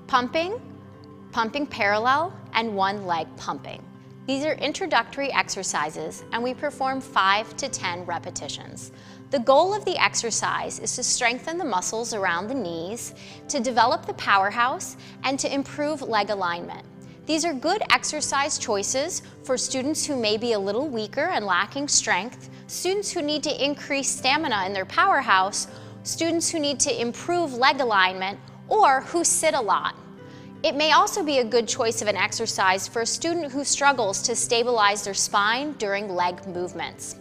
pumping, pumping parallel, and one leg pumping. These are introductory exercises, and we perform 5 to 10 repetitions. The goal of the exercise is to strengthen the muscles around the knees, to develop the powerhouse, and to improve leg alignment. These are good exercise choices for students who may be a little weaker and lacking strength, students who need to increase stamina in their powerhouse, students who need to improve leg alignment, or who sit a lot. It may also be a good choice of an exercise for a student who struggles to stabilize their spine during leg movements.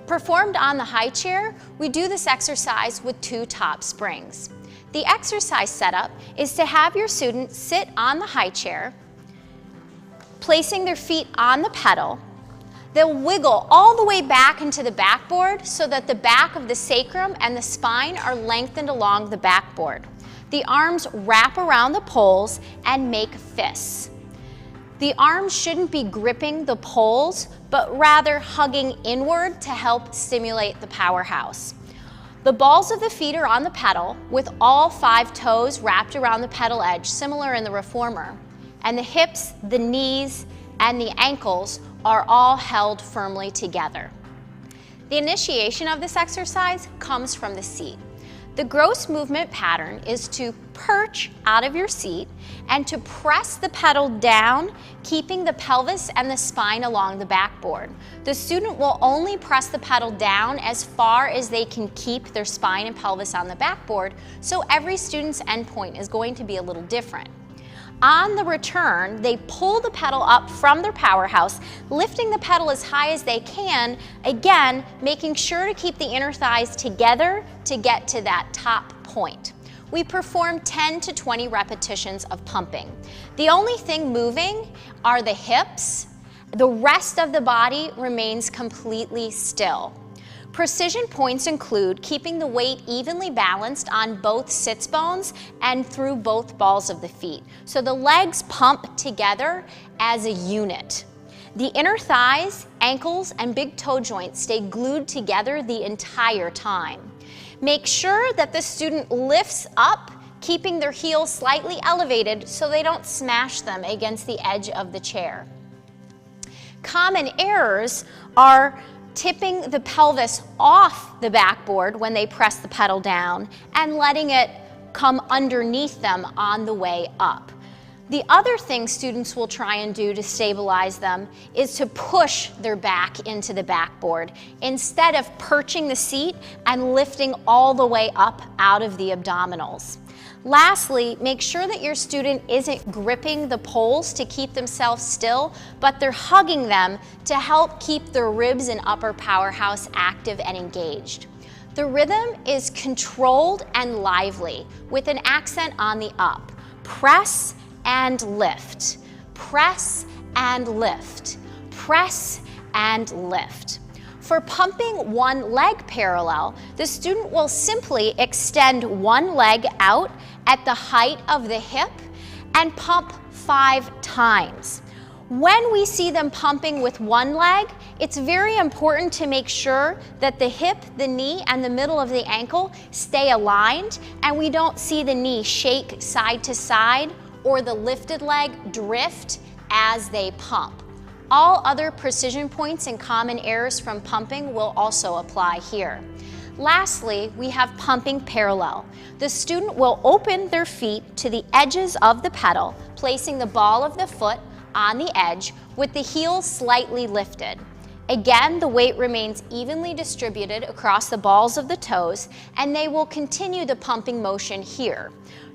Performed on the high chair, we do this exercise with 2 top springs. The exercise setup is to have your student sit on the high chair, placing their feet on the pedal. They'll wiggle all the way back into the backboard so that the back of the sacrum and the spine are lengthened along the backboard. The arms wrap around the poles and make fists. The arms shouldn't be gripping the poles, but rather hugging inward to help stimulate the powerhouse. The balls of the feet are on the pedal with all 5 toes wrapped around the pedal edge, similar in the reformer. And the hips, the knees, and the ankles are all held firmly together. The initiation of this exercise comes from the seat. The gross movement pattern is to perch out of your seat and to press the pedal down, keeping the pelvis and the spine along the backboard. The student will only press the pedal down as far as they can keep their spine and pelvis on the backboard, so every student's endpoint is going to be a little different. On the return, they pull the pedal up from their powerhouse, lifting the pedal as high as they can, again, making sure to keep the inner thighs together to get to that top point. We perform 10 to 20 repetitions of pumping. The only thing moving are the hips. The rest of the body remains completely still. Precision points include keeping the weight evenly balanced on both sits bones and through both balls of the feet, so the legs pump together as a unit. The inner thighs, ankles, and big toe joints stay glued together the entire time. Make sure that the student lifts up, keeping their heels slightly elevated so they don't smash them against the edge of the chair. Common errors are tipping the pelvis off the backboard when they press the pedal down and letting it come underneath them on the way up. The other thing students will try and do to stabilize them is to push their back into the backboard instead of perching the seat and lifting all the way up out of the abdominals. Lastly, make sure that your student isn't gripping the poles to keep themselves still, but they're hugging them to help keep their ribs and upper powerhouse active and engaged. The rhythm is controlled and lively with an accent on the up. Press and lift. Press and lift. Press and lift. For pumping one leg parallel, the student will simply extend one leg out at the height of the hip and pump 5 times. When we see them pumping with one leg, it's very important to make sure that the hip, the knee, and the middle of the ankle stay aligned and we don't see the knee shake side to side or the lifted leg drift as they pump. All other precision points and common errors from pumping will also apply here. Lastly, we have pumping parallel. The student will open their feet to the edges of the pedal, placing the ball of the foot on the edge with the heels slightly lifted. Again, the weight remains evenly distributed across the balls of the toes, and they will continue the pumping motion here.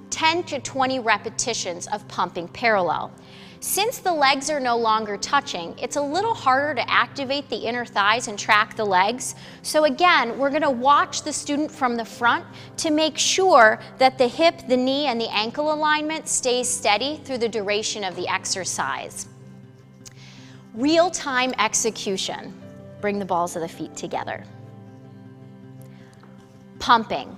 10 to 20 repetitions of pumping parallel. Since the legs are no longer touching, it's a little harder to activate the inner thighs and track the legs. So again, we're going to watch the student from the front to make sure that the hip, the knee, and the ankle alignment stays steady through the duration of the exercise. Real-time execution. Bring the balls of the feet together. Pumping.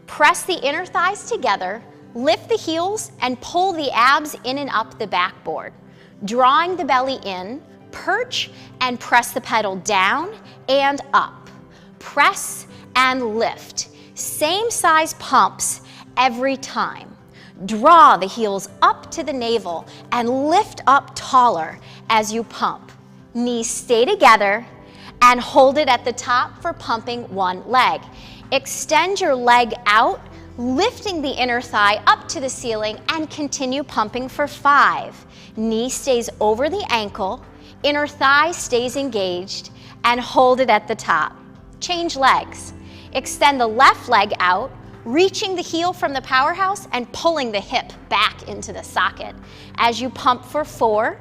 Press the inner thighs together, lift the heels, and pull the abs in and up the backboard. Drawing the belly in, perch and press the pedal down and up. Press and lift. Same size pumps every time. Draw the heels up to the navel and lift up taller as you pump. Knees stay together and hold it at the top for pumping one leg. Extend your leg out, lifting the inner thigh up to the ceiling, and continue pumping for 5. Knee stays over the ankle, inner thigh stays engaged, and hold it at the top. Change legs. Extend the left leg out, reaching the heel from the powerhouse and pulling the hip back into the socket. As you pump for 4,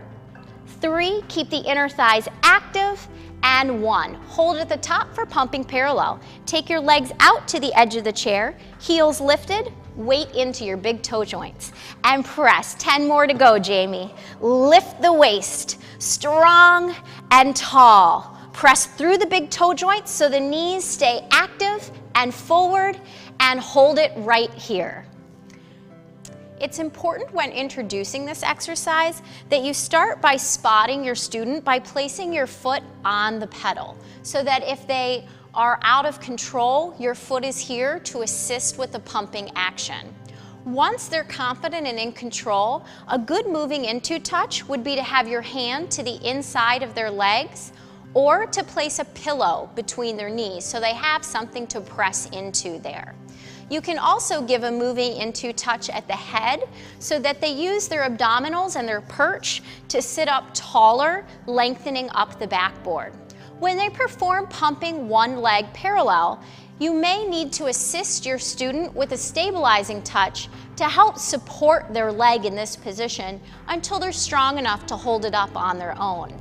3, keep the inner thighs active, and 1. Hold at the top for pumping parallel. Take your legs out to the edge of the chair, heels lifted, weight into your big toe joints, and press. 10 more to go, Jamie. Lift the waist, strong and tall. Press through the big toe joints so the knees stay active and forward, and hold it right here. It's important when introducing this exercise that you start by spotting your student by placing your foot on the pedal, so that if they are out of control, your foot is here to assist with the pumping action. Once they're confident and in control, a good moving into touch would be to have your hand to the inside of their legs or to place a pillow between their knees so they have something to press into there. You can also give a moving into touch at the head so that they use their abdominals and their perch to sit up taller, lengthening up the backboard. When they perform pumping one leg parallel, you may need to assist your student with a stabilizing touch to help support their leg in this position until they're strong enough to hold it up on their own.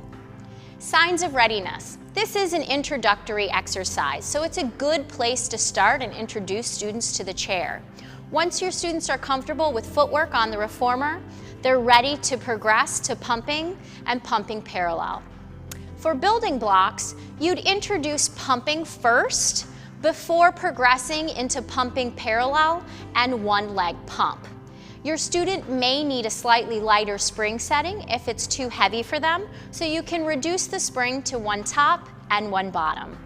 Signs of readiness. This is an introductory exercise, so it's a good place to start and introduce students to the chair. Once your students are comfortable with footwork on the reformer, they're ready to progress to pumping and pumping parallel. For building blocks, you'd introduce pumping first before progressing into pumping parallel and one leg pump. Your student may need a slightly lighter spring setting if it's too heavy for them, so you can reduce the spring to one top and one bottom.